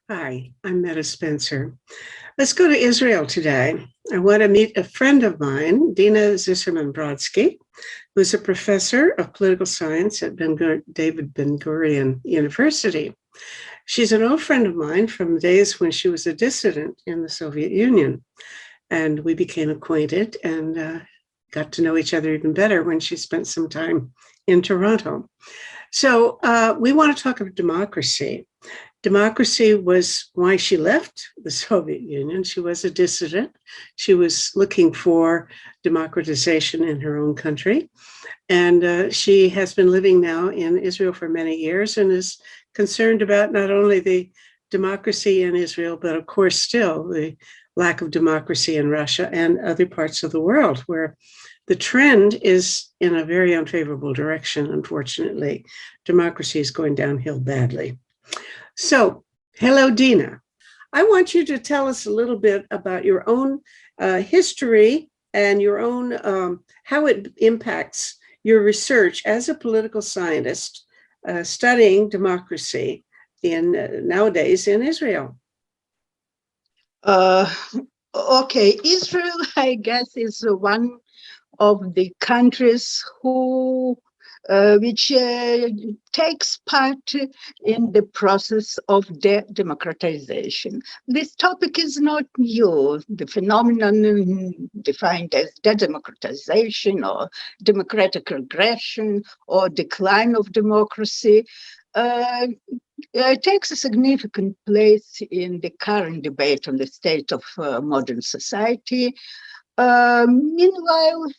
Hi, I'm Meta Spencer. Let's go to Israel today. I want to meet a friend of mine, Dina Zisserman-Brodsky, who's a professor of political science at David Ben-Gurion University. She's an old friend of mine from the days when she was a dissident in the Soviet Union, and we became acquainted and got to know each other even better when she spent some time in Toronto. So we want to talk about democracy. Democracy was why she left the Soviet Union. She was a dissident. She was looking for democratization in her own country. And she has been living now in Israel for many years and is concerned about not only the democracy in Israel, but of course still the lack of democracy in Russia and other parts of the world where the trend is in a very unfavorable direction, unfortunately. Democracy is going downhill badly. So, hello, Dina. I want you to tell us a little bit about your own history and your own how it impacts your research as a political scientist studying democracy nowadays in Israel. Okay, Israel, I guess, is one of the countries which takes part in the process of democratization. This topic is not new. The phenomenon defined as democratization or democratic regression or decline of democracy takes a significant place in the current debate on the state of modern society. Meanwhile,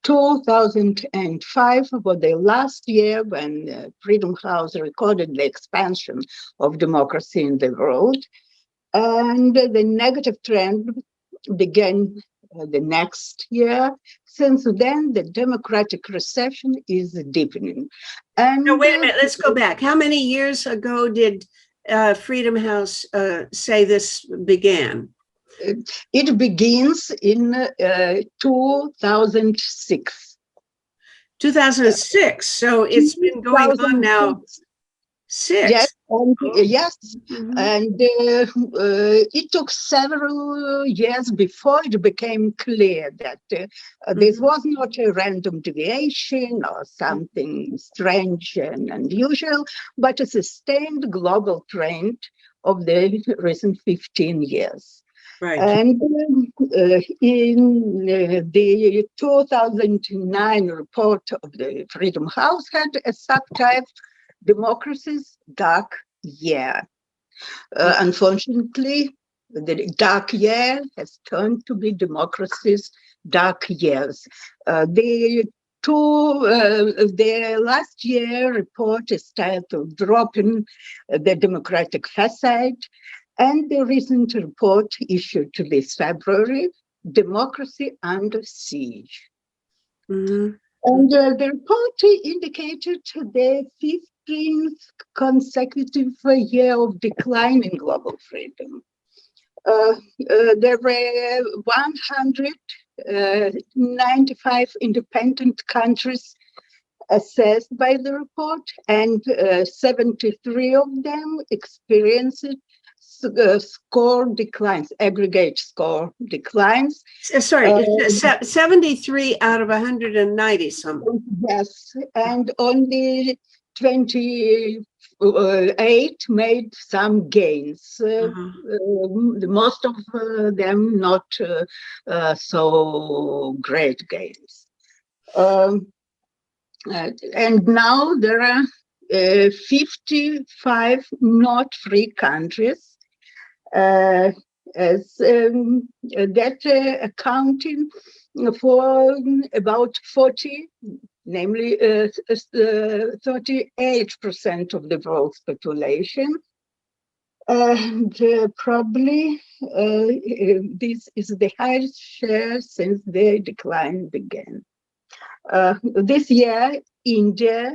2005 was the last year when Freedom House recorded the expansion of democracy in the world. And the negative trend began the next year. Since then, the democratic recession is deepening. And now, wait a minute, let's go back. How many years ago did Freedom House say this began? It begins in 2006. 2006. So it's been going on now 6. Yes, yes. Mm-hmm. And it took several years before it became clear that this was not a random deviation or something strange and unusual, but a sustained global trend of the recent 15 years. Right. And in the 2009 report of the Freedom House had a subtype, Democracy's Dark Year. Unfortunately, the dark year has turned to be democracy's dark years. The last year report is titled Dropping the Democratic Facade, and the recent report issued this February, Democracy Under Siege. Mm-hmm. And the report indicated the 15th consecutive year of decline in global freedom. There were 195 independent countries assessed by the report, and 73 of them experienced score declines, aggregate score declines. Sorry, 73 out of 190 something. Yes, and only 28 made some gains. Most of them not so great gains. And now there are 55 not free countries that accounting for about 40, namely 38% of the world's population. And probably this is the highest share since the decline began. This year, India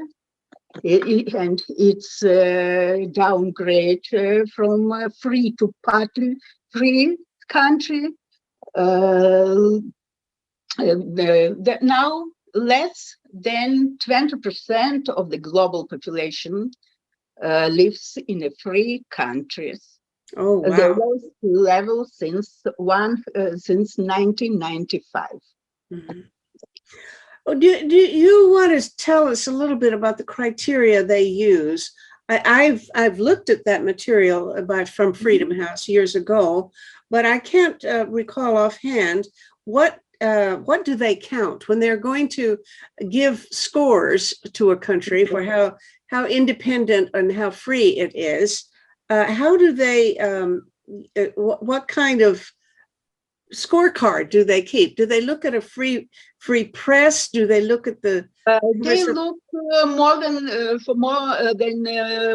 and its downgrade from free to partly free country. Now less than 20% of the global population lives in a free countries. Oh, The wow. lowest level since 1995. Mhm. Oh, do you want to tell us a little bit about the criteria they use? I've looked at that material from Freedom House years ago, but I can't recall offhand what do they count when they're going to give scores to a country for how independent and how free it is. How do they what kind of scorecard do they keep? Do they look at a free press? Do they look at the They look for more than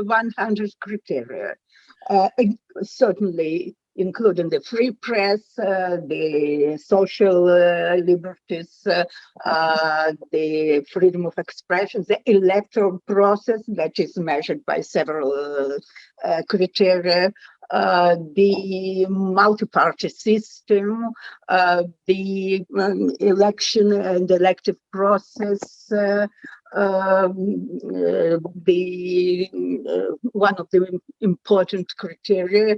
100 criteria, certainly including the free press, the social liberties, the freedom of expression, the electoral process that is measured by several criteria, the multi-party system, the election and elective process, the one of the important criteria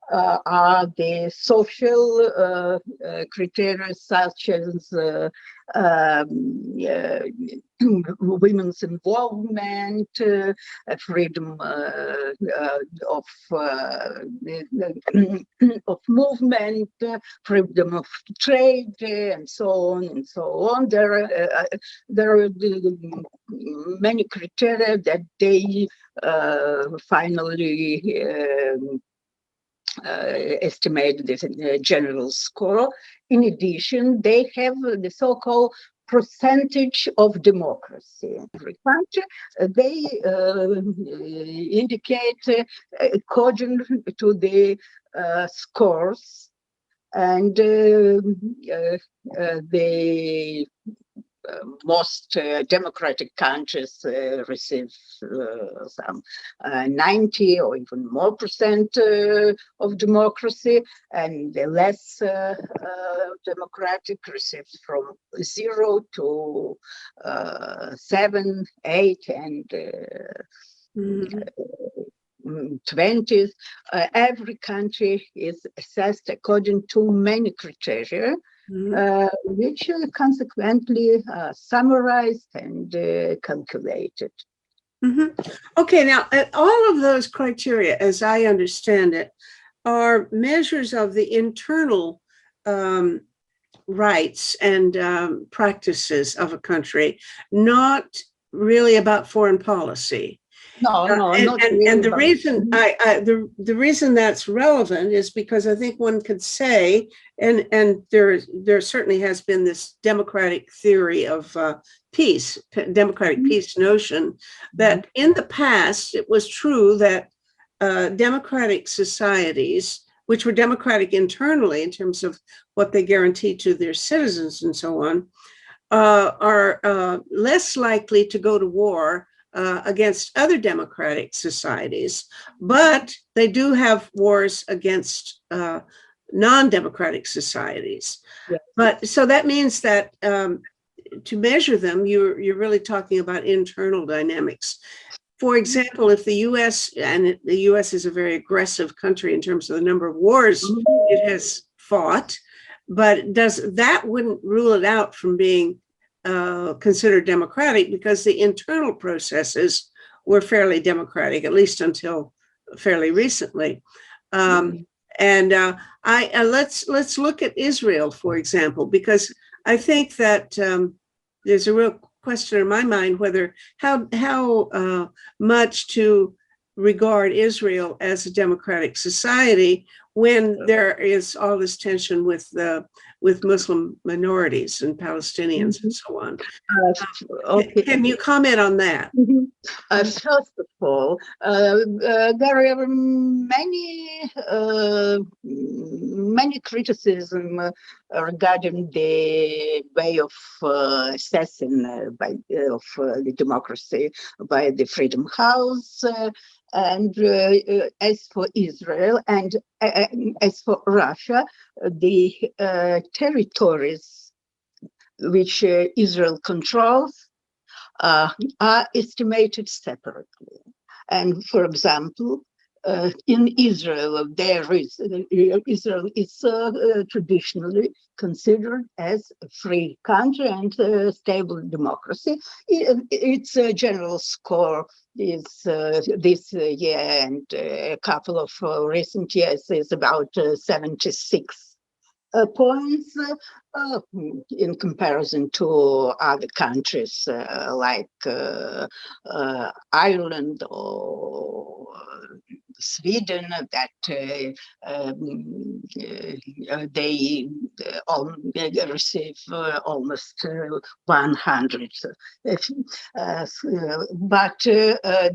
are the social criteria such as women's involvement, freedom of of movement, freedom of trade, and so on and so on. There are many criteria that they finally estimate the general score. In addition, they have the so-called percentage of democracy in every country. They indicate according to the scores, and the most democratic countries receive some 90 or even more percent of democracy, and the less democratic receives from 0 to 7, 8, and 20s. Every country is assessed according to many criteria, which consequently summarized and calculated. Okay, now all of those criteria, as I understand it, are measures of the internal rights and practices of a country, not really about foreign policy. No, not And really. the reason the reason that's relevant is because I think one could say, and there certainly has been this democratic theory of peace, democratic peace notion, that in the past it was true that democratic societies, which were democratic internally in terms of what they guarantee to their citizens and so on, are less likely to go to war against other democratic societies, but they do have wars against non-democratic societies. Yes. But so that means that to measure them, you're really talking about internal dynamics. For example, if the U.S. and the U.S. is a very aggressive country in terms of the number of wars it has fought, but that wouldn't rule it out from being considered democratic, because the internal processes were fairly democratic, at least until fairly recently. And let's look at Israel, for example, because I think that there's a real question in my mind whether how much to regard Israel as a democratic society when there is all this tension with Muslim minorities and Palestinians and so on. Okay. Can you comment on that? First of all, there are many criticism regarding the way of assessing the democracy by the Freedom House. And as for Israel and as for Russia, the territories which Israel controls are estimated separately. And for example, in Israel, Israel is traditionally considered as a free country and a stable democracy. Its general score is this year and a couple of recent years is about 76 points in comparison to other countries like Ireland or Sweden, that they receive almost 100. But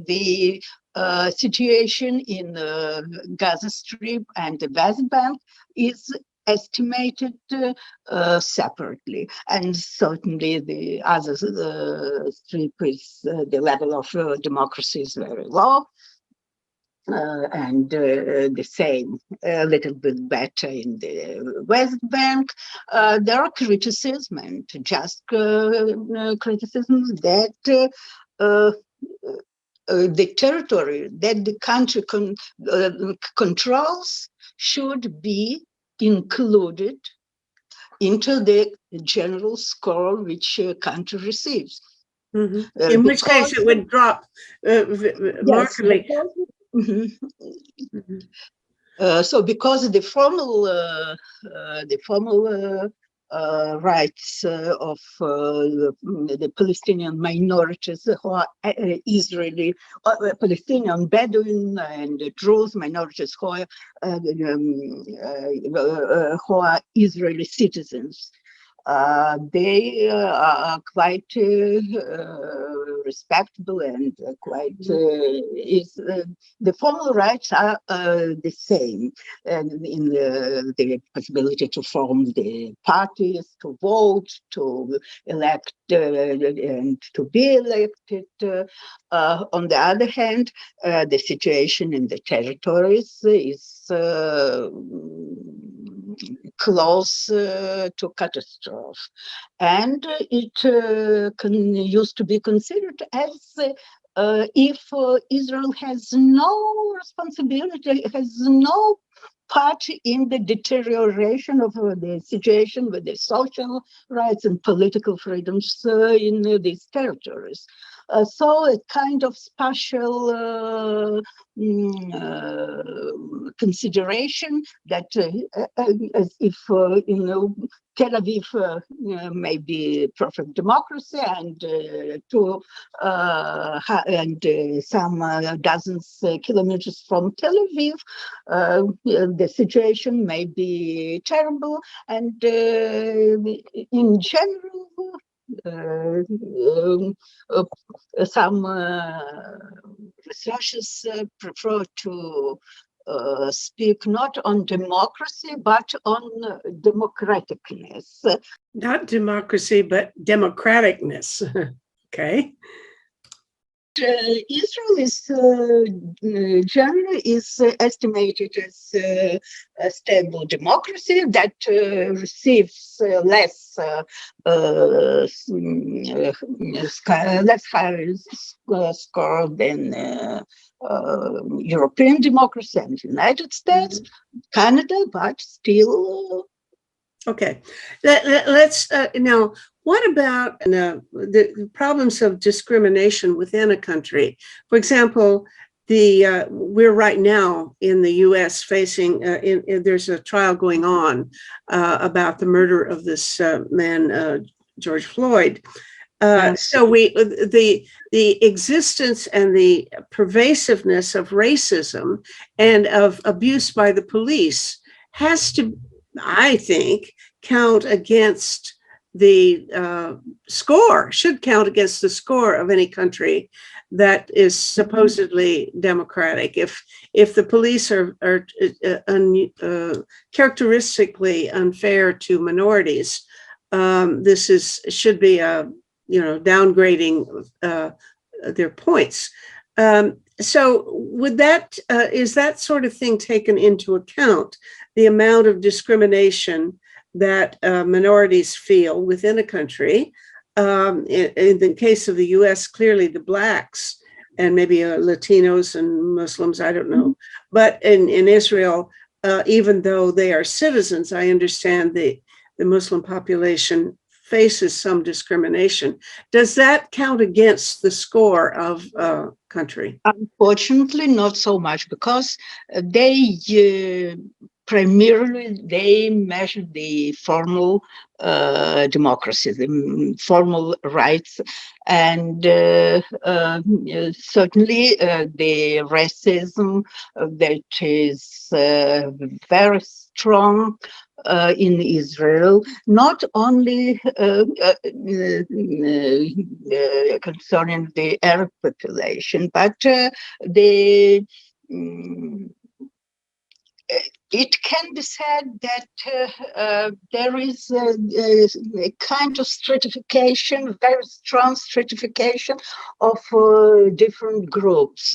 the situation in Gaza Strip and the West Bank is estimated separately, and certainly the other strip is the level of democracy is very low. And the same, a little bit better in the West Bank. There are criticisms, and just criticisms that the territory that the country controls should be included into the general score which a country receives. In which case it would drop markedly. So because the formal rights of the Palestinian minorities who are Israeli, Palestinian, Bedouin, and Druze minorities who are Israeli citizens. They are quite respectable and quite the formal rights are the same, and in the possibility to form the parties, to vote, to elect and to be elected. On the other hand, the situation in the territories is close to catastrophe, and it used to be considered as if Israel has no responsibility, has no part in the deterioration of the situation with the social rights and political freedoms in these territories. So a kind of special consideration that as if, Tel Aviv may be perfect democracy, and some dozens kilometers from Tel Aviv, the situation may be terrible, and in general, some researchers prefer to speak not on democracy, but on democraticness. Not democracy, but democraticness. Okay. Israel is generally is estimated as a stable democracy that receives less high score than European democracy and United States, Canada, but still. Okay, let's now. What about the problems of discrimination within a country? For example, we're right now in the U.S. facing there's a trial going on about the murder of this man George Floyd. So the existence and the pervasiveness of racism and of abuse by the police has to, I think, count against the should count against the score of any country that is supposedly democratic. If the police are characteristically unfair to minorities, this should be downgrading their points. So would is that sort of thing taken into account, the amount of discrimination that minorities feel within a country? In the case of the U.S., clearly the Blacks and maybe Latinos and Muslims, I don't know. But in Israel, even though they are citizens, I understand the Muslim population faces some discrimination. Does that count against the score of country? Unfortunately, not so much, because they primarily they measure the formal democracy, the formal rights, and certainly the racism that is very strong in Israel, not only concerning the Arab population, but the it can be said that there is a kind of stratification, very strong stratification of different groups.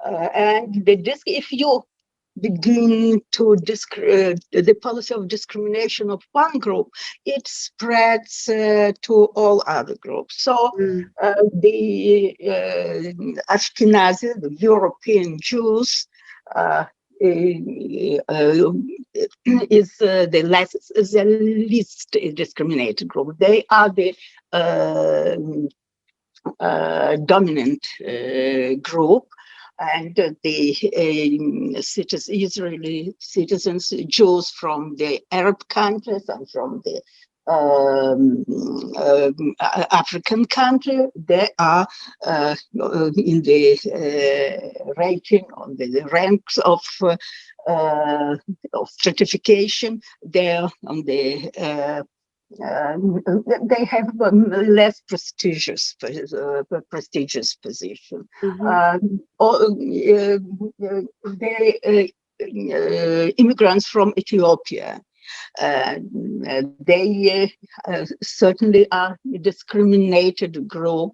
And if you begin to the policy of discrimination of one group, it spreads to all other groups. So the Ashkenazi, the European Jews, is the least discriminated group. They are the dominant group, and the Israeli citizens, Jews from the Arab countries and from the African country, they are in the rating on the ranks of stratification. They're on the they have a less prestigious position. They immigrants from Ethiopia. They certainly are a discriminated group,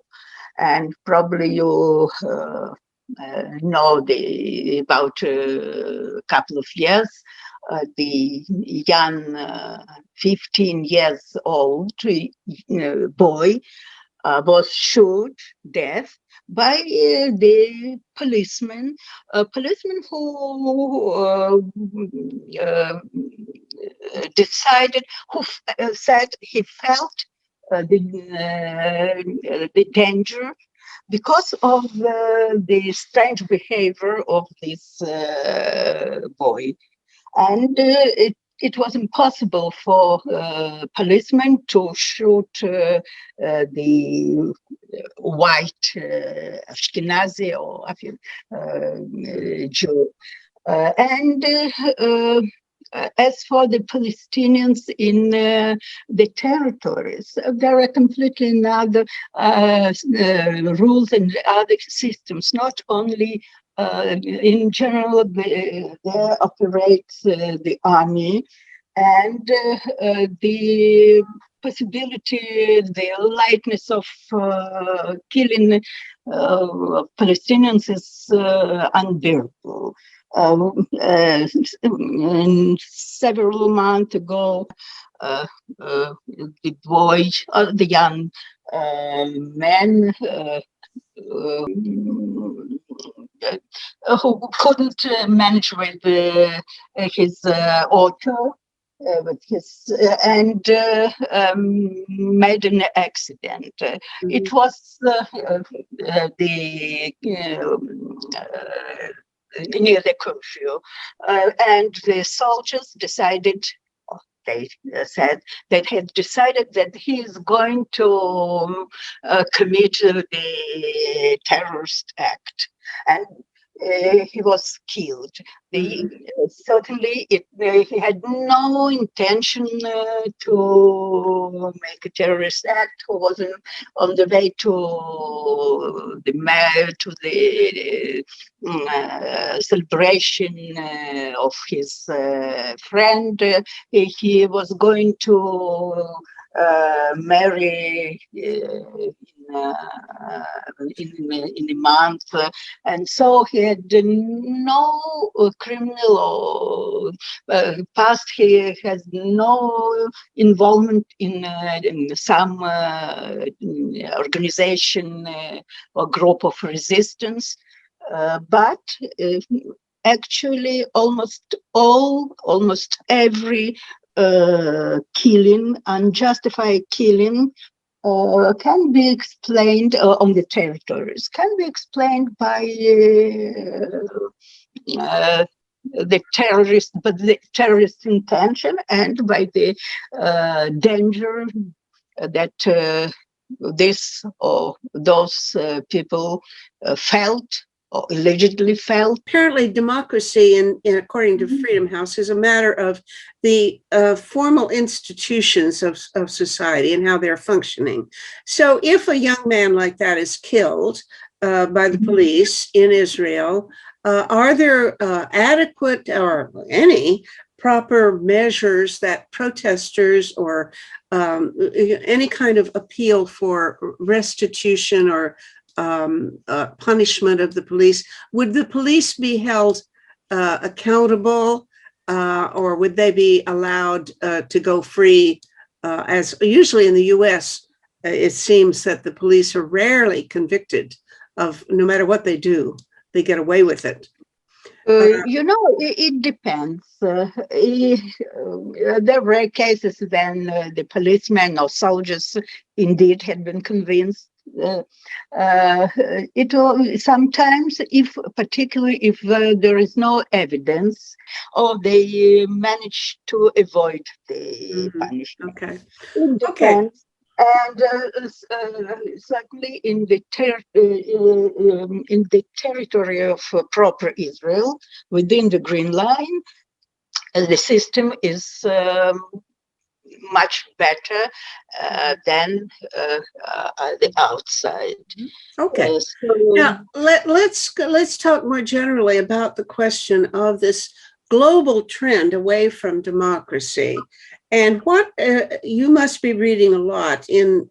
and probably you know about a couple of years, the young 15 years old boy was shot death by the policeman, a policeman who decided, who said he felt the danger because of the strange behavior of this boy. And it was impossible for policemen to shoot the white Ashkenazi or Jew. As for the Palestinians in the territories, there are completely another rules and other systems. Not only in general, there operates the army, and the possibility, the lightness of killing Palestinians is unbearable. Several months ago, the boy, the young man who couldn't manage with his auto, with his and made an accident. It was near the curfew, and the soldiers decided. They said they had decided that he is going to commit the terrorist act, and he was killed. Certainly, he had no intention to make a terrorist act. He was on the way to the celebration of his friend. He was going to marry in a month, and so he had no criminal past. He has no involvement in some organization or group of resistance, but actually almost every killing, unjustified killing, can be explained on the territories, can be explained by the terrorist intention and by the danger that this or those people felt or allegedly felt. Apparently, democracy, according to Freedom House, is a matter of the formal institutions of society and how they're functioning. So if a young man like that is killed by the police in Israel, are there adequate or any proper measures that protesters or any kind of appeal for restitution or punishment of the police, would the police be held accountable, or would they be allowed to go free? As usually in the U.S., it seems that the police are rarely convicted of, no matter what they do, they get away with it. It depends. There were cases when the policemen or soldiers indeed had been convinced. Sometimes, particularly if there is no evidence, or they manage to avoid the punishment. Okay. It depends. And certainly in the territory of proper Israel, within the Green Line, the system is much better than the outside. Okay. Now let's talk more generally about the question of this global trend away from democracy, and what you must be reading a lot in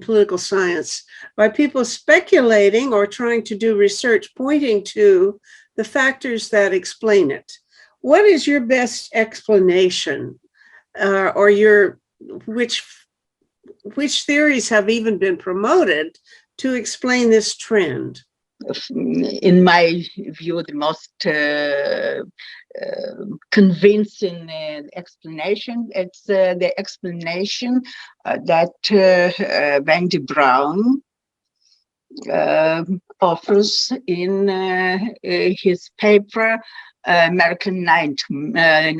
political science by people speculating or trying to do research pointing to the factors that explain it. What is your best explanation, or which theories have even been promoted to explain this trend? In my view, the most convincing explanation, it's the explanation that Wendy Brown offers in his paper American Nightmare,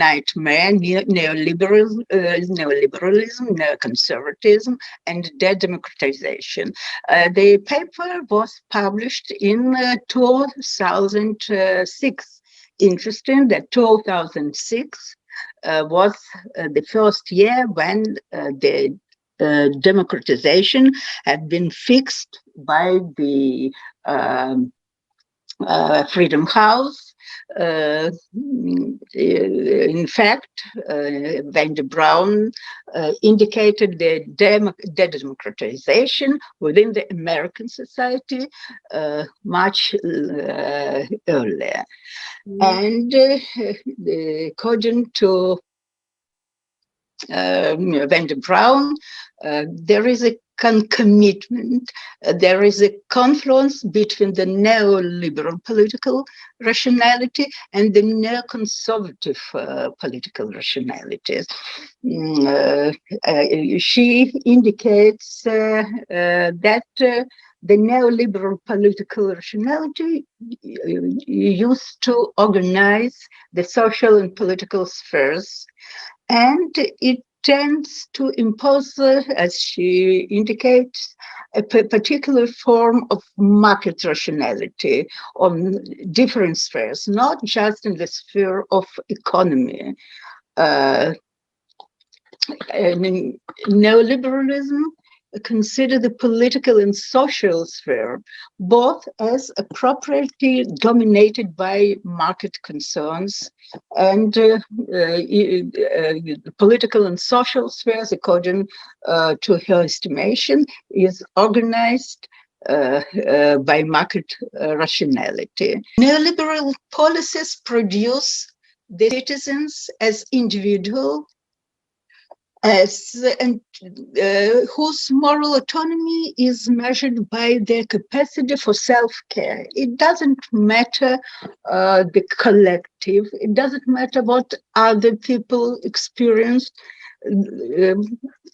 Neoliberalism, Neoconservatism, and Democratization. The paper was published in 2006. Interesting that 2006 was the first year when the democratization had been fixed by the Freedom House. In fact, Wendy Brown indicated the democratization within the American society much earlier. And according to Wendy Brown, there is a concomitant, there is a confluence between the neoliberal political rationality and the neoconservative political rationalities. She indicates that the neoliberal political rationality used to organize the social and political spheres, and it tends to impose, as she indicates, a particular form of market rationality on different spheres, not just in the sphere of economy. Neoliberalism consider the political and social sphere both as appropriately dominated by market concerns, and the political and social spheres, according to her estimation, is organized by market rationality. Neoliberal policies produce the citizens as individuals, whose moral autonomy is measured by their capacity for self-care. It doesn't matter the collective. It doesn't matter what other people experience.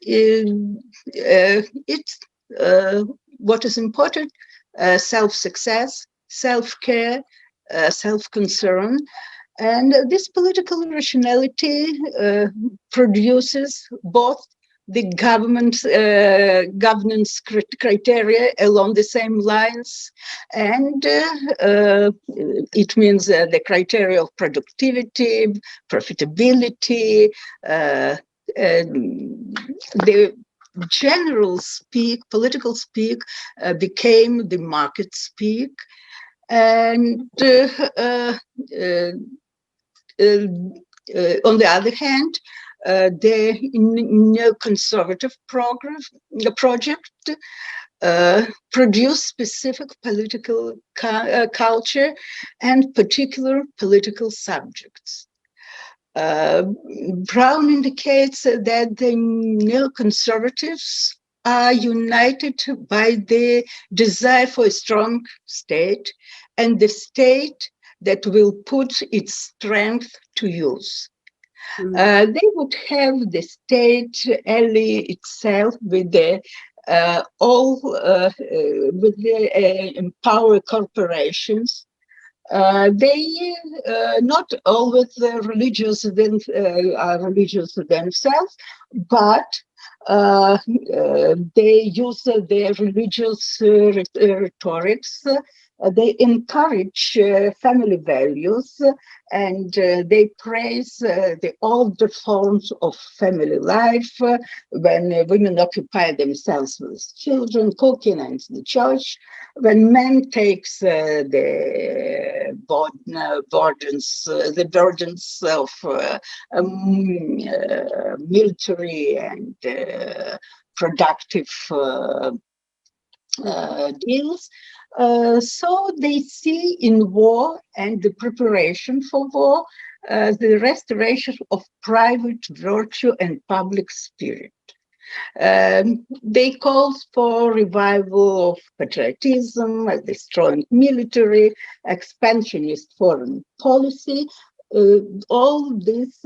It's what is important: self-success, self-care, self-concern. And this political rationality produces both the governance criteria along the same lines, and it means the criteria of productivity, profitability, the general speak, political speak, became the market speak. And on the other hand, the neoconservative project produced specific political culture and particular political subjects. Brown indicates that the neoconservatives are united by the desire for a strong state and the state that will put its strength to use. They would have the state ally itself with the empower corporations. They not always are religious themselves, but they use their religious rhetorics. They encourage family values, and they praise the older forms of family life when women occupy themselves with children, cooking, and the church. When men takes the burdens of military and productive deals. So they see in war and the preparation for war the restoration of private virtue and public spirit. They call for revival of patriotism, the strong military, expansionist foreign policy. All these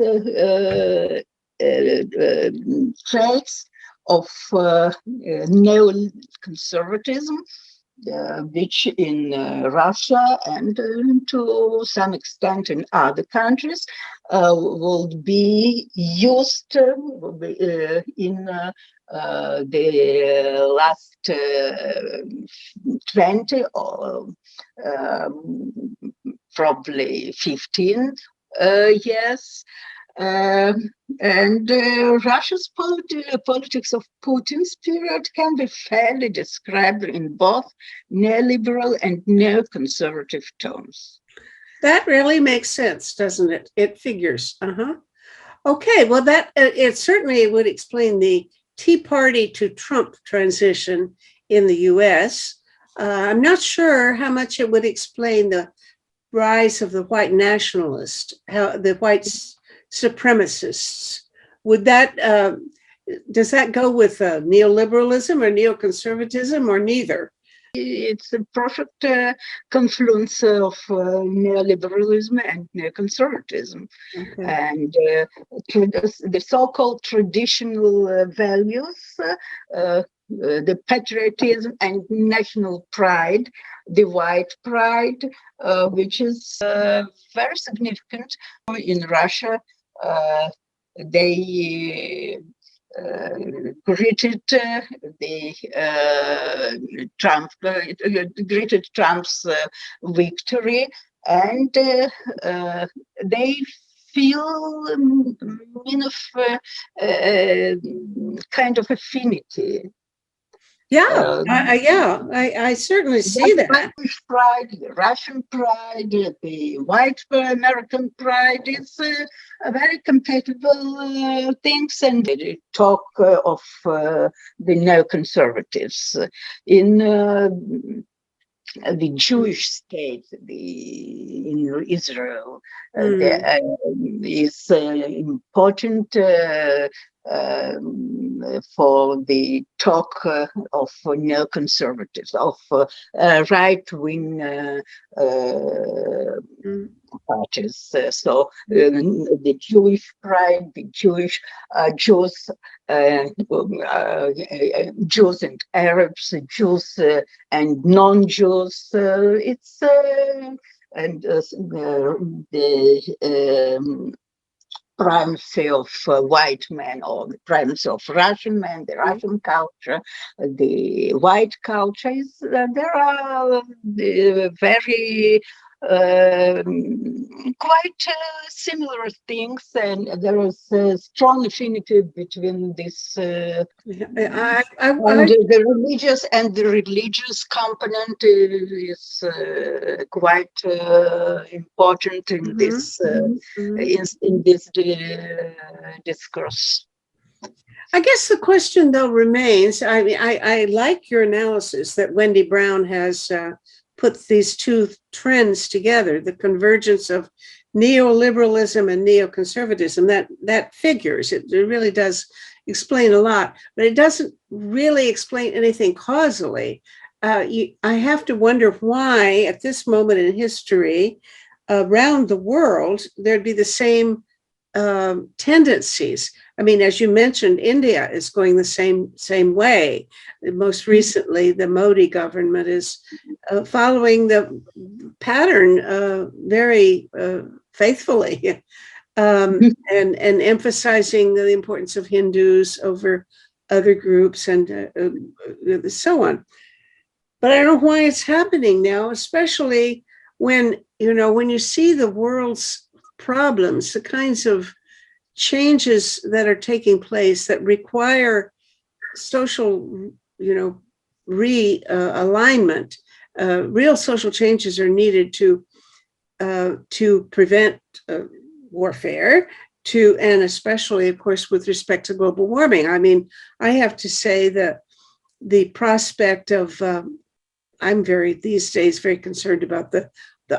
traits of neoconservatism, which in Russia and to some extent in other countries will be used in the last 20 or probably 15 years. And Russia's politics of Putin's period can be fairly described in both neoliberal and neoconservative tones. That really makes sense, doesn't it? It figures. Okay, well, that it certainly would explain the Tea Party to Trump transition in the U.S. I'm not sure how much it would explain the rise of the white nationalists, how the white supremacists. Would that does that go with neoliberalism or neoconservatism or neither? It's a perfect confluence of neoliberalism and neoconservatism. Okay. And the so-called traditional values, the patriotism and national pride, the white pride, which is very significant in Russia. They greeted greeted Trump's victory, and they feel kind of affinity. Yeah, I certainly see that. Irish pride, the Russian pride, the white American pride is a very compatible things, and they talk of the neoconservatives. In the Jewish state in Israel Mm, is important for the talk of neoconservatives, of right-wing mm, parties. So mm, the Jewish pride, the Jewish Jews, Jews and Arabs, Jews and non-Jews. It's and the primacy of white men, or the primacy of Russian men, the mm. Russian culture, the white culture is there are very quite similar things, and there is a strong affinity between this Yeah, and the religious component is quite important in mhm, this mhm. discourse. I guess the question though remains. I mean, I like your analysis that Wendy Brown has put these two trends together: the convergence of neoliberalism and neoconservatism. That figures. It really does explain a lot, but it doesn't really explain anything causally. I have to wonder why, at this moment in history, around the world, there'd be the same tendencies. I mean, as you mentioned, India is going the same way. Most recently, the Modi government is following the pattern very faithfully, and emphasizing the importance of Hindus over other groups, and so on. But I don't know why it's happening now, especially when you see the world's problems, the kinds of changes that are taking place that require social, realignment. Real social changes are needed to prevent warfare, and especially, of course, with respect to global warming. I mean, I have to say that the prospect of I'm these days very concerned about the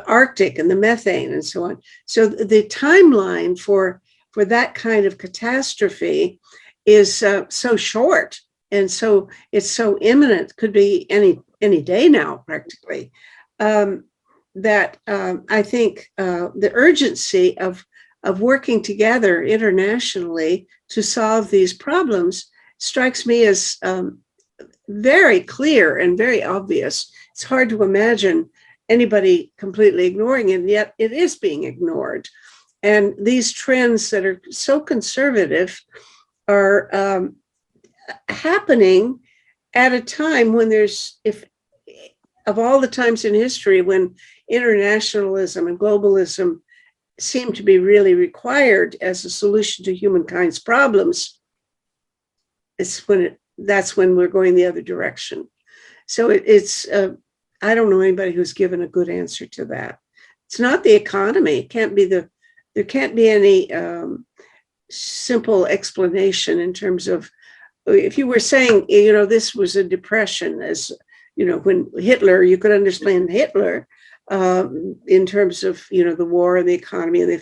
Arctic and the methane and so on. So the timeline for that kind of catastrophe is so short, and so it's so imminent. Could be any day now, practically. That I think the urgency of working together internationally to solve these problems strikes me as very clear and very obvious. It's hard to imagine anybody completely ignoring it, and yet it is being ignored. And these trends that are so conservative are happening at a time when if of all the times in history when internationalism and globalism seem to be really required as a solution to humankind's problems, that's when we're going the other direction. So it's I don't know anybody who's given a good answer to that. It's not the economy. There can't be any simple explanation in terms of, if you were saying, this was a depression, as when Hitler, you could understand Hitler in terms of the war and the economy and the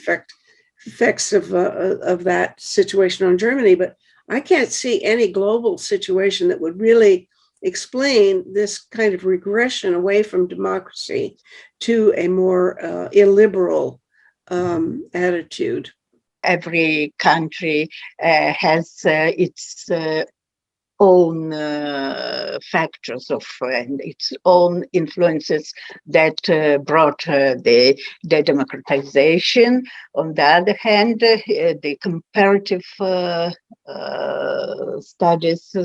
effects of that situation on Germany. But I can't see any global situation that would really explain this kind of regression away from democracy to a more illiberal attitude. Every country has its own factors and its own influences that brought the democratization. On the other hand, the comparative studies,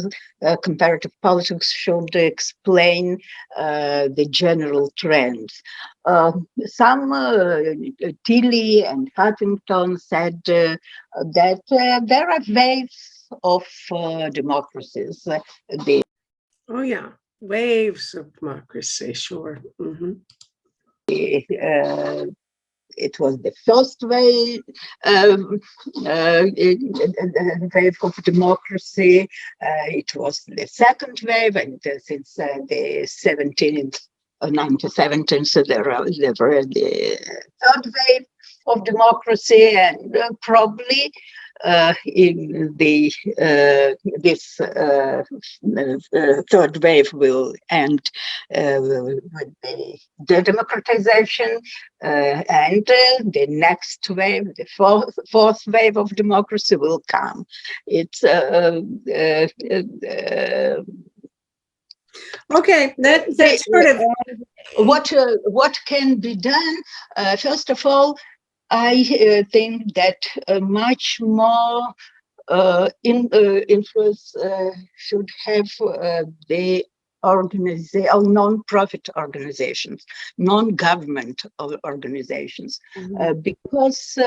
comparative politics should explain the general trends. Some Tilly and Huntington said that there are waves of democracies. Oh yeah, waves of democracy, sure. Mm-hmm. It was the first wave, wave of democracy. It was the second wave, and since the 17th 1970s, there were the third wave of democracy, and probably in the this third wave will end with the democratization, and the next wave, the fourth wave of democracy will come. It's okay. That's sort of what can be done. First of all, I think that much more influence should have the non-profit organizations, non-government organizations, because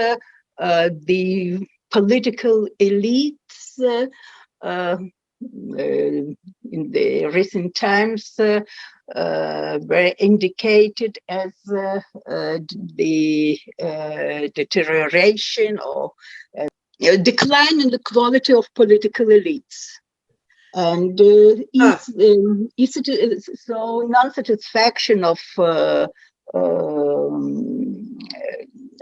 the political elites in the recent times were indicated as the deterioration or decline in the quality of political elites. And so non-satisfaction of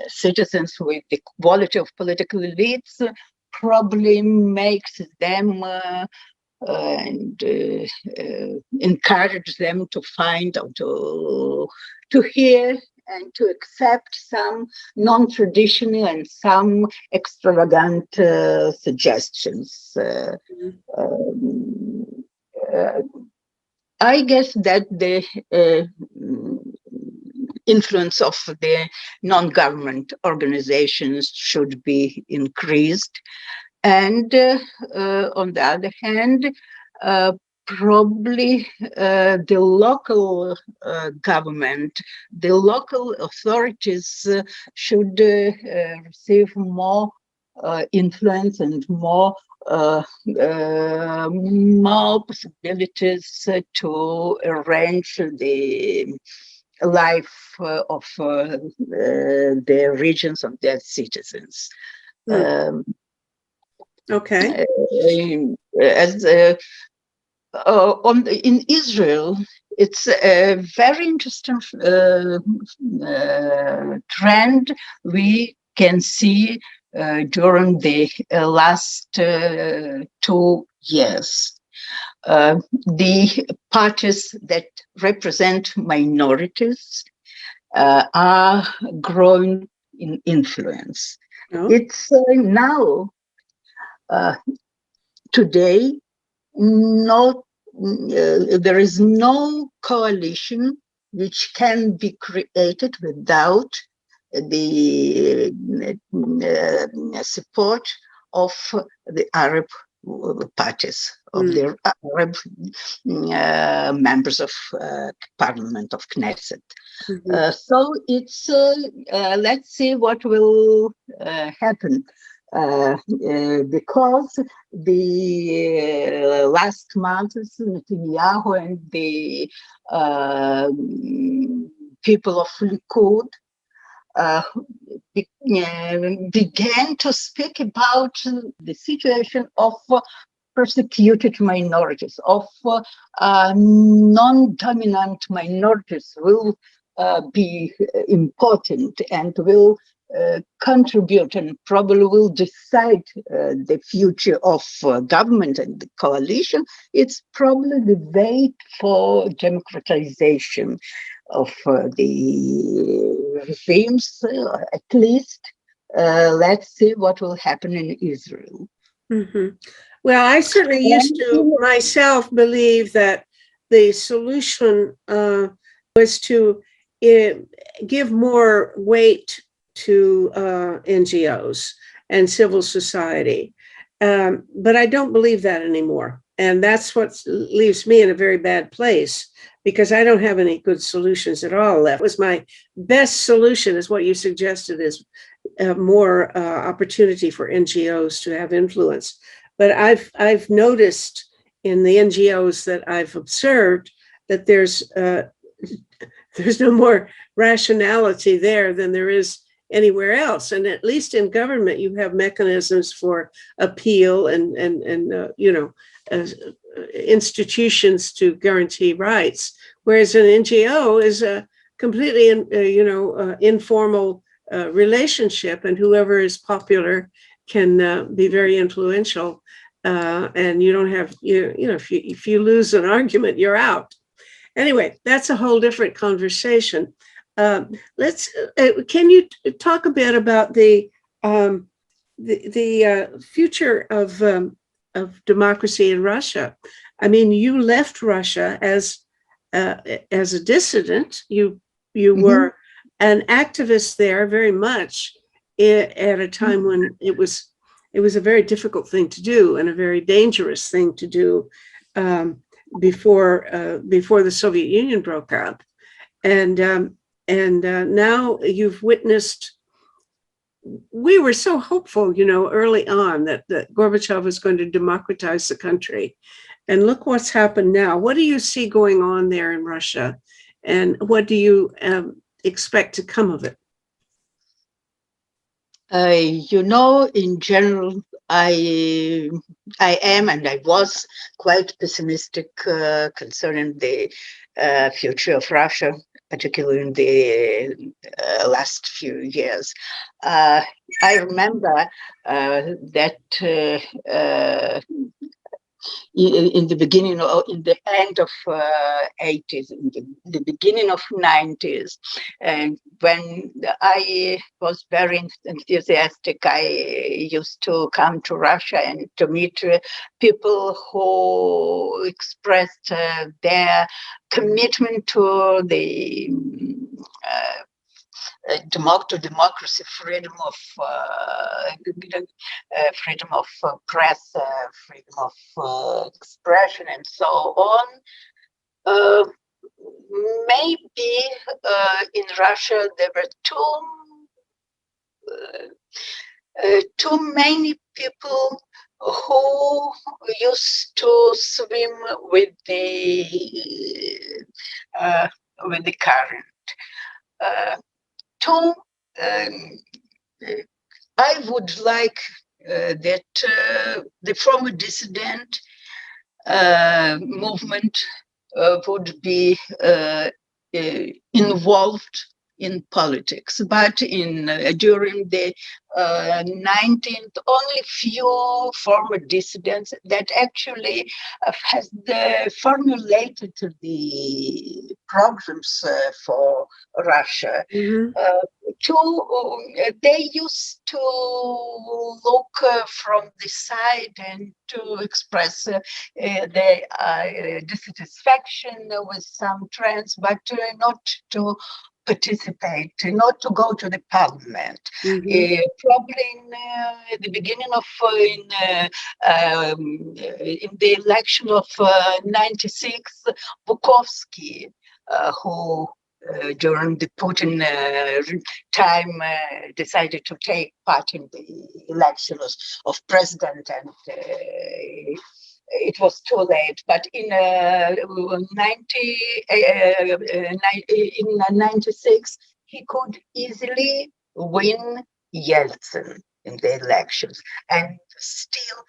citizens with the quality of political elites probably makes them and encourage them to find or to hear and to accept some non-traditional and some extravagant suggestions. I guess that the influence of the non-government organizations should be increased. And on the other hand, probably the local government, the local authorities should receive more influence and more possibilities to arrange the life of their regions, of their citizens. Okay. As in Israel, it's a very interesting trend we can see during the last 2 years. The parties that represent minorities are growing in influence. Oh. It's now, today, there is no coalition which can be created without the support of the Arab parties, of the Arab members of Parliament, of Knesset. So it's let's see what will happen. Because the last months, Netanyahu and the people of Likud began to speak about the situation of persecuted minorities, of non-dominant minorities will be important and will contribute and probably will decide the future of government and the coalition. It's probably the way for democratization of the regimes, at least. Let's see what will happen in Israel. Well, I certainly used to myself believe that the solution was to give more weight to NGOs and civil society. But I don't believe that anymore. And that's what leaves me in a very bad place, because I don't have any good solutions at all left. It was my best solution, is what you suggested, is more opportunity for NGOs to have influence. But I've noticed in the NGOs that I've observed that there's no more rationality there than there is anywhere else. And at least in government, you have mechanisms for appeal and institutions to guarantee rights, whereas an NGO is a completely, informal relationship, and whoever is popular can be very influential. And you don't have, if you lose an argument, you're out. Anyway, that's a whole different conversation. Can you talk a bit about the future of democracy in Russia? I mean, you left Russia as a dissident. You were an activist there very much at a time when it was a very difficult thing to do and a very dangerous thing to do before the Soviet Union broke up, and now you've witnessed. We were so hopeful, early on that Gorbachev was going to democratize the country, and look what's happened now. What do you see going on there in Russia, and what do you expect to come of it? In general, I am and I was quite pessimistic concerning the future of Russia, particularly in the last few years. I remember that in the beginning, or in the end of 80s, in the beginning of 90s, and when I was very enthusiastic, I used to come to Russia and to meet people who expressed their commitment to the democracy, freedom of press, freedom of expression, and so on. Maybe in Russia there were too many people who used to swim with the current. I would like that the former dissident movement would be involved in politics, but during the 19th, only few former dissidents that actually has formulated the programs for Russia. They used to look from the side and to express their dissatisfaction with some trends, but not to participate, not to go to the parliament. Probably in the beginning of in the election of 96, Bukovsky, who during the Putin time decided to take part in the elections of president, and it was too late. But in 96, he could electly win Yeltsin in the elections, and still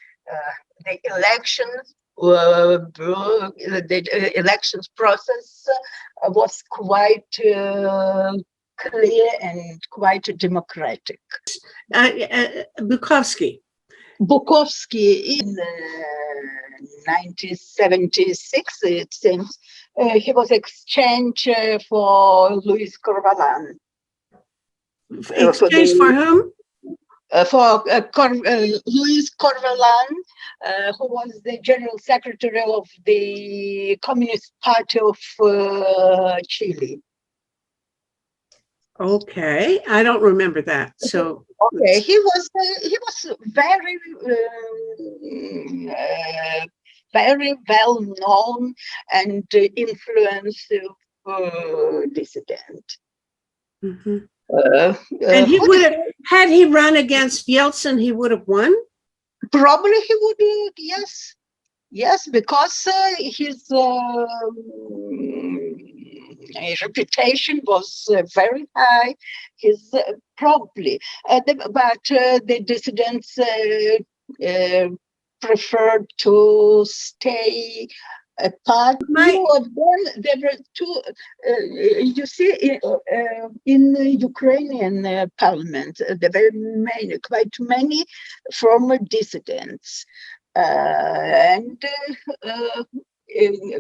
the elections process was quite clear and quite democratic. Bukovsky in 1976, it seems, he was exchanged for Louis Corvalan. Exchanged for whom? For Louis Corvalan, who was the general secretary of the Communist Party of Chile. Okay, I don't remember that. So okay, he was very very well known and influential dissident. And he would have, had he run against Yeltsin, he would have won? Probably he would, yes, because his reputation was very high. His probably, but the dissidents preferred to stay apart. Few of them, there were two. You see, in the Ukrainian parliament, there were quite many former dissidents, and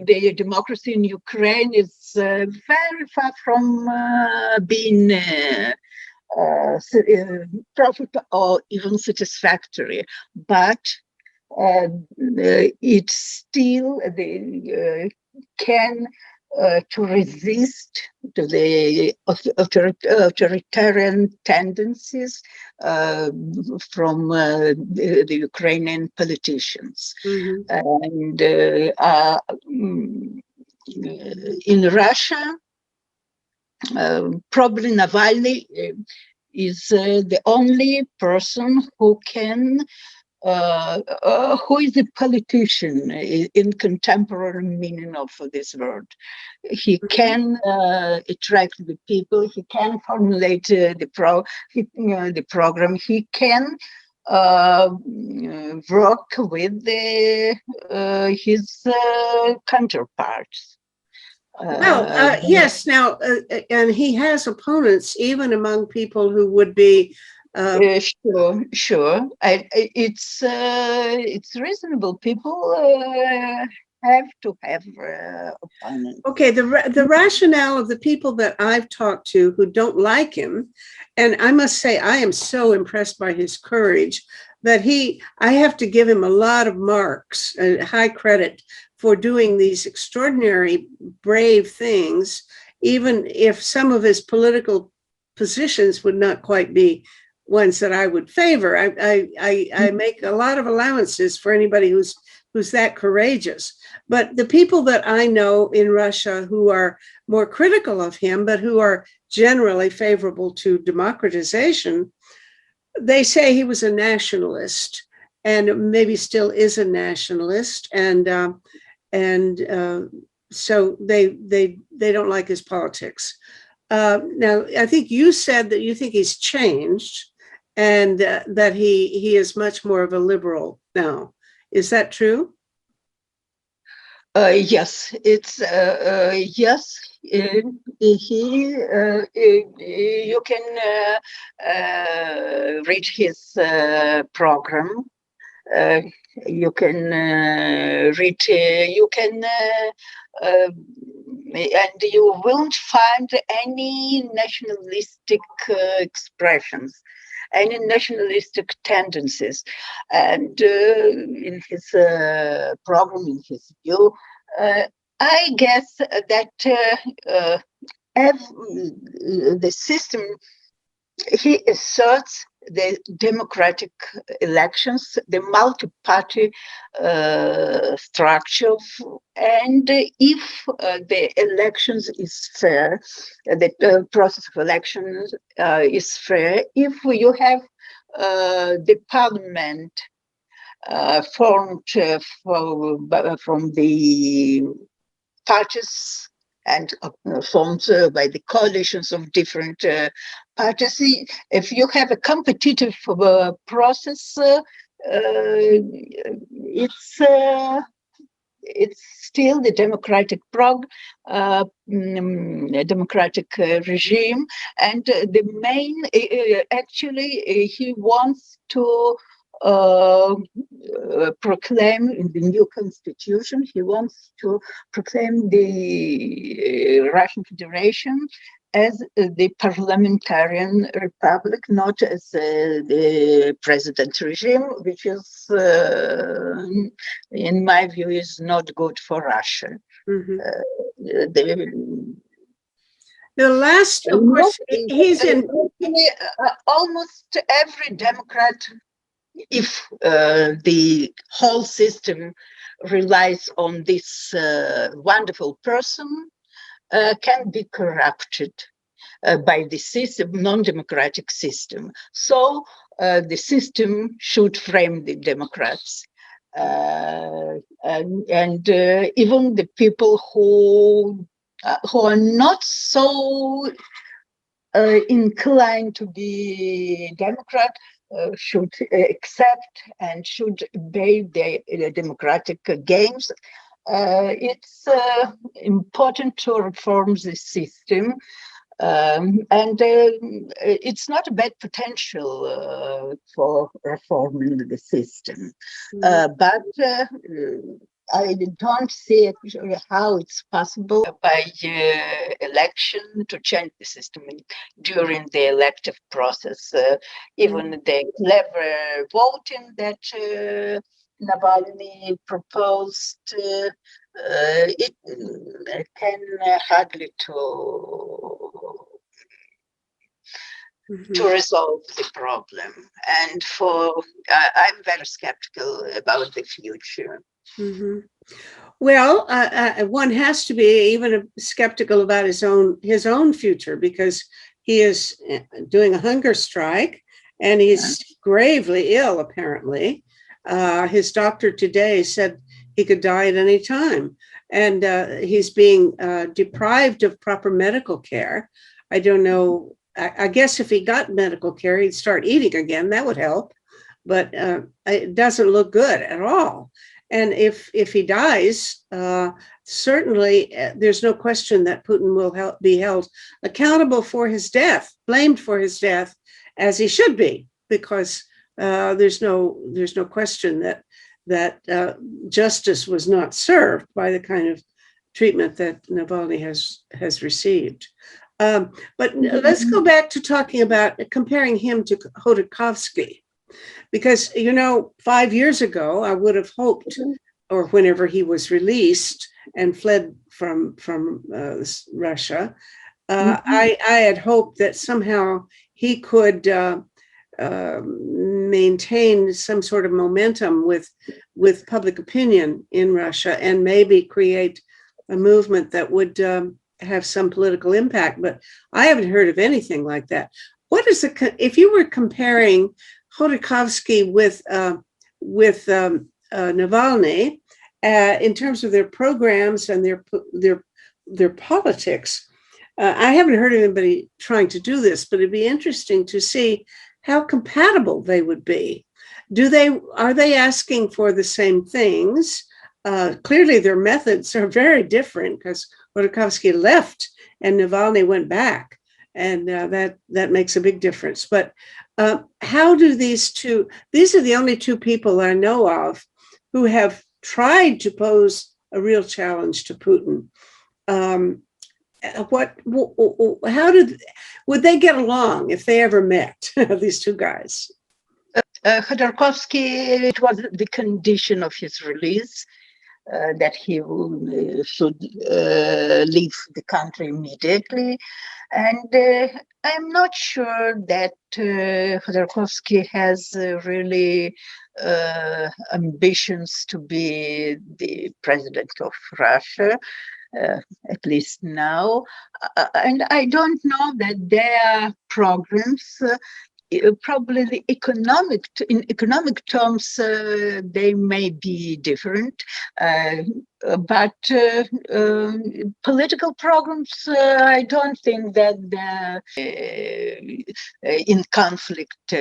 the democracy in Ukraine is very far from being profit or even satisfactory, but it still can to resist to the authoritarian tendencies from the Ukrainian politicians. And in Russia, probably Navalny is the only person who can who is a politician in contemporary meaning of this word. He can attract the people. He can formulate the program. He can work with his counterparts. Yes. Now, and he has opponents, even among people who would be. Sure. It's reasonable. People have to have opponents. Okay, the rationale of the people that I've talked to who don't like him, and I must say I am so impressed by his courage that I have to give him a lot of marks and high credit for doing these extraordinary, brave things, even if some of his political positions would not quite be ones that I would favor. I make a lot of allowances for anybody who's that courageous. But the people that I know in Russia who are more critical of him, but who are generally favorable to democratization, they say he was a nationalist and maybe still is a nationalist. So they don't like his politics. Now, I think you said that you think he's changed and that he is much more of a liberal now. Is that true? Yes, it's yes. You can read his program. You can read. You can. And you won't find any nationalistic expressions, any nationalistic tendencies. And in his program, in his view, I guess that the system, he asserts the democratic elections, the multi-party structure, and if the elections is fair, the process of elections is fair, if you have the parliament formed from the parties and formed by the coalitions of different parties. If you have a competitive process, it's still the democratic democratic regime, and the main actually he wants to proclaim in the new constitution, he wants to proclaim the Russian Federation as the parliamentarian republic, not as the president regime, which is, in my view, is not good for Russia. Mm-hmm. The last, of course, he's in almost every Democrat. If the whole system relies on this wonderful person, can be corrupted by the system, non-democratic system. So the system should frame the Democrats. And even the people who are not so inclined to be Democrat should accept and should obey the democratic games. It's important to reform the system. And it's not a bad potential for reforming the system. But I don't see actually how it's possible by election to change the system during the elective process. Even the clever voting that Navalny proposed, it can hardly to resolve the problem. And I'm very skeptical about the future. Well, one has to be even skeptical about his own future, because he is doing a hunger strike and he's gravely ill, apparently. His doctor today said he could die at any time, and he's being deprived of proper medical care. I don't know. I guess if he got medical care, he'd start eating again. That would help, but it doesn't look good at all. And if he dies, certainly there's no question that Putin will be held accountable for his death, blamed for his death, as he should be, because there's no question that justice was not served by the kind of treatment that Navalny has received. But let's go back to talking about comparing him to Khodorkovsky. Because, 5 years ago, I would have hoped, or whenever he was released and fled from Russia, I had hoped that somehow he could maintain some sort of momentum with public opinion in Russia and maybe create a movement that would have some political impact. But I haven't heard of anything like that. What is if you were comparing Khodorkovsky with Navalny in terms of their programs and their politics? I haven't heard of anybody trying to do this, but it'd be interesting to see how compatible they would be. Are they asking for the same things? Clearly, their methods are very different, because Khodorkovsky left and Navalny went back, and that makes a big difference. But how do these are the only two people I know of who have tried to pose a real challenge to Putin. Would they get along if they ever met, these two guys? Khodorkovsky, it was the condition of his release that he should leave the country immediately. And I'm not sure that Khodorkovsky has really ambitions to be the president of Russia, at least now. And I don't know that their programs, probably in economic terms, they may be different, but political programs, I don't think that they're in conflict.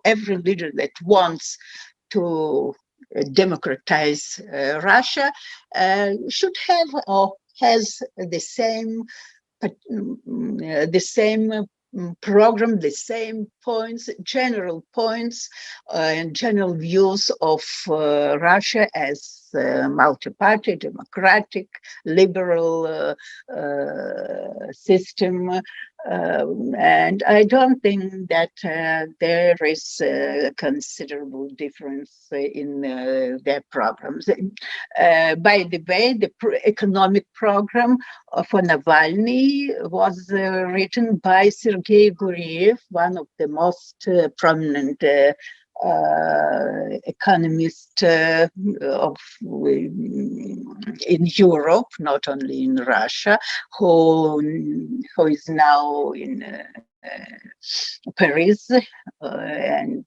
Every leader that wants to democratize Russia should have or has the same program, the same points, general points, and general views of Russia as multi-party, democratic, liberal system. And I don't think that there is a considerable difference in their programs. By the way, the economic program for Navalny was written by Sergei Guriev, one of the most prominent economist in Europe, not only in Russia, who is now in Paris, and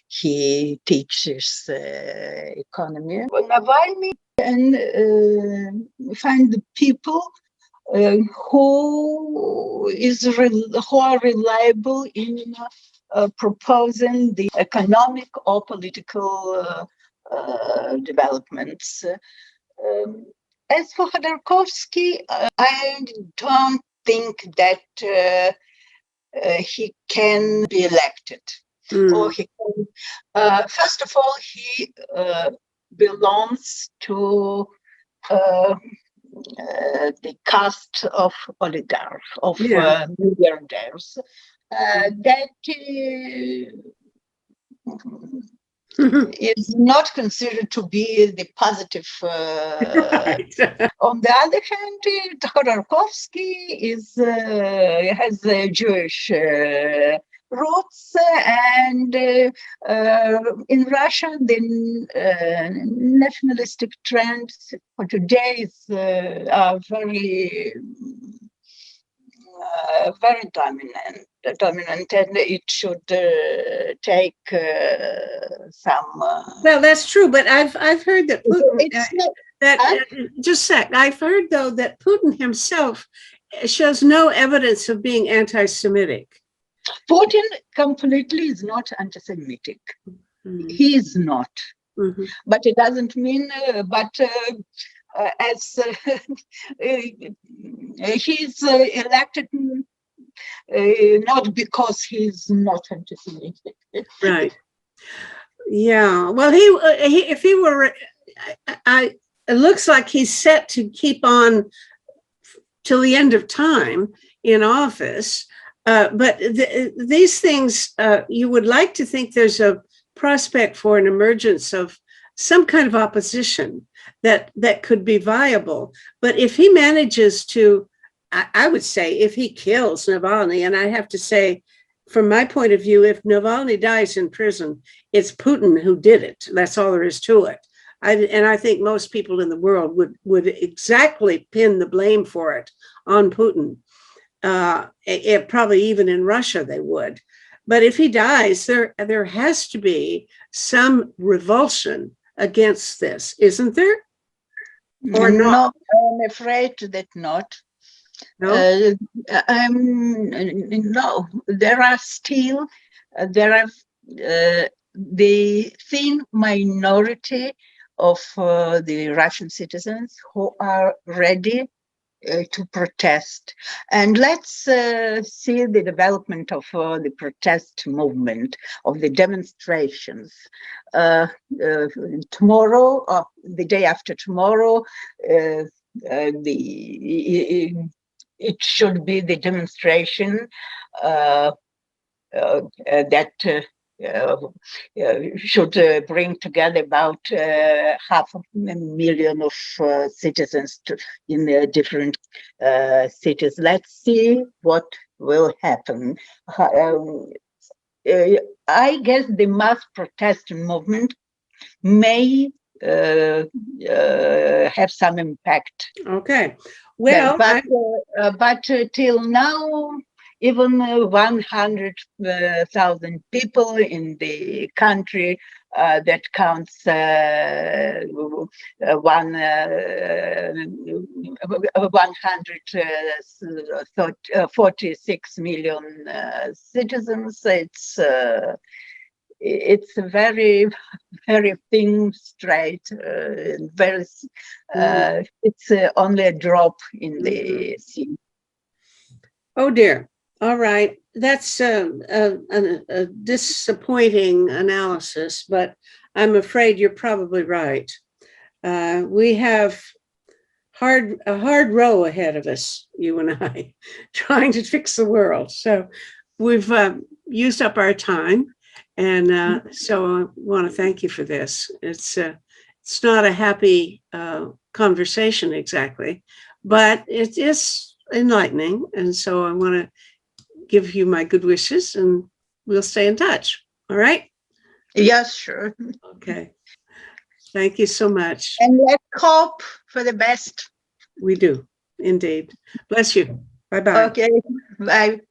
he teaches economy. Navalny and find the people who are reliable in proposing the economic or political developments. As for Khodorkovsky, I don't think that he can be elected. Or he can, first of all, he belongs to the caste of oligarchs, of milliardaires. That is not considered to be the positive. Right. On the other hand, Khodorkovsky has Jewish roots, and in Russia, the nationalistic trends for today are very dominant, and it should take some. Well, that's true, but I've heard that Putin. Just a sec. I've heard though that Putin himself shows no evidence of being anti-Semitic. Putin completely is not anti-Semitic. He is not. But it doesn't mean. As he's elected not because he's not anti-Semitic. Right. Yeah. Well, if he were, it looks like he's set to keep on till the end of time in office. But these things, you would like to think there's a prospect for an emergence of some kind of opposition that could be viable. But if he manages to, I would say, if he kills Navalny, and I have to say, from my point of view, if Navalny dies in prison, it's Putin who did it. That's all there is to it. And I think most people in the world would exactly pin the blame for it on Putin. Probably even in Russia they would. But if he dies, there has to be some revulsion against this, isn't there? Or not? No, I'm afraid that not. No, no. There are still the thin minority of the Russian citizens who are ready to protest. And let's see the development of the protest movement, of the demonstrations. Tomorrow, or the day after tomorrow, it should be the demonstration that should bring together about 500,000 of citizens in different cities. Let's see what will happen. I guess the mass protest movement may have some impact. Okay. Well, but till now, even 100,000 people in the country that counts 146 million citizens. It's a very, very thin strait. It's only a drop in the sea. Oh dear. All right. That's a disappointing analysis, but I'm afraid you're probably right. We have a hard row ahead of us, you and I, trying to fix the world. So we've used up our time. And so I want to thank you for this. It's not a happy conversation exactly, but it is enlightening. And so I want to give you my good wishes, and we'll stay in touch. All right? Yes, sure. Okay. Thank you so much. And let's hope for the best. We do, indeed. Bless you. Bye-bye. Okay. Bye.